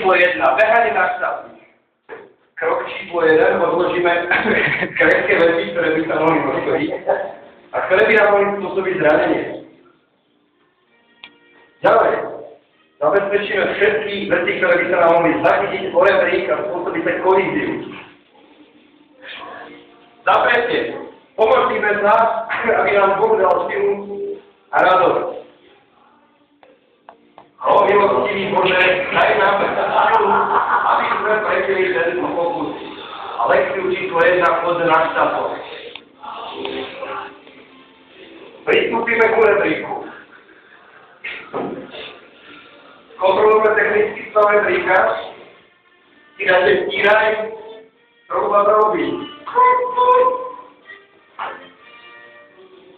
číslo 1. Behanie na štátu. Krok číslo 1, odložíme krehké veci, ktoré by sa mohli poškodiť a ktoré by nám mohli spôsobiť zranenie. Ďalej, zabezpečíme všetky veci, ktoré by sa nám mohli zachytiť o rebrík a spôsobiť sa kolíziu. Za tretie, pomôžeme sa, aby nám Boh dal silu a radosť. O milostivý Bože, daj nám silu, aby sme prežili tento pokus. A lekciu číslo 1 poď na štátu. Pristúpime ku rebríku. Kontrolujeme technický stav rebríka. Stírajte stíraj, trouba robí.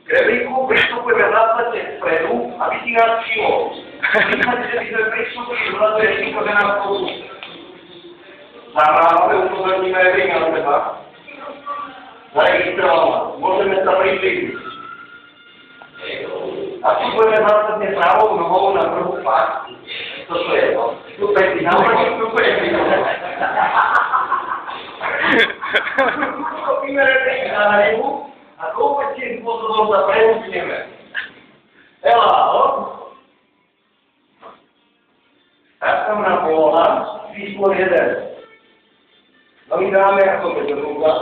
K rebríku pristupujeme zásadne vpredu, aby si nás všimol. Myslíte, že by sme pristúpili vzhľadu rebríka, že nás použí. Zahrávame, upozorníme rebrík na seba. Zaregistrovaná. Môžeme sa priblížiť. A vstupujeme zásadne pravou nohou na prvú pás. Toto je to. Vstupujeme si na nohu, vstupujeme si na nohu. Vstupíme rebrík na nehu a koupečným spôsobom sa prehúpneme. Ela, hop. Nastavná poloha, číslo 1. Nohy dáme ako do rúka.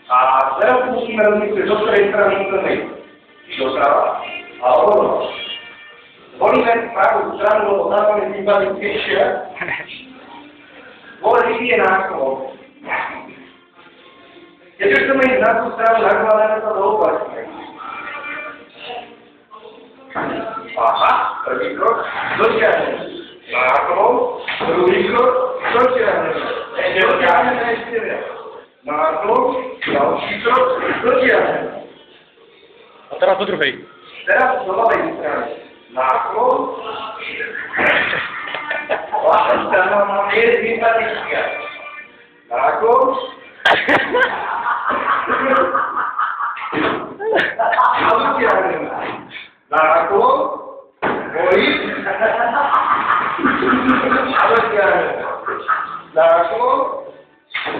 A teraz musíme rozmyslieť, do ktorej strany chceme ísť. Či doprava, alebo do. Zvolíme pravú stranu, lebo tam je sympatickejšia. Dôležitý je náklon. Keď chceme ísť na tú stranu, nakladáme sa do opačne. Aha, prvý krok, dotiahneme. Náklon, druhý krok, dotiahneme. Dotiahneme ešte viac. Náklon, ďalší krok, dotiahneme. A teraz do druhej. Teraz do ľavej strany. Náklon. Vaša strana nám je sympatická. Náklon. A dotiahneme. Náklon. Pohyb. A dotiahneme. Náklon.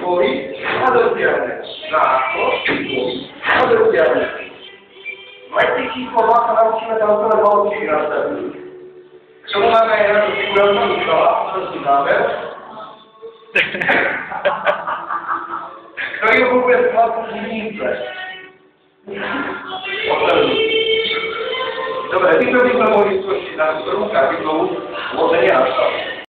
Pohyb. A dotiahneme. Náklon. Pohyb. A dotiahneme. Lekcii číslo 2 sa naučíme celé veľký nastaviť. K čomu máme aj našu figurálnu ústava, prostý záber, ktorý obľúbuje skladku živnice. Dobre, týmto by sme mohli skočiť na prvú kapitolu.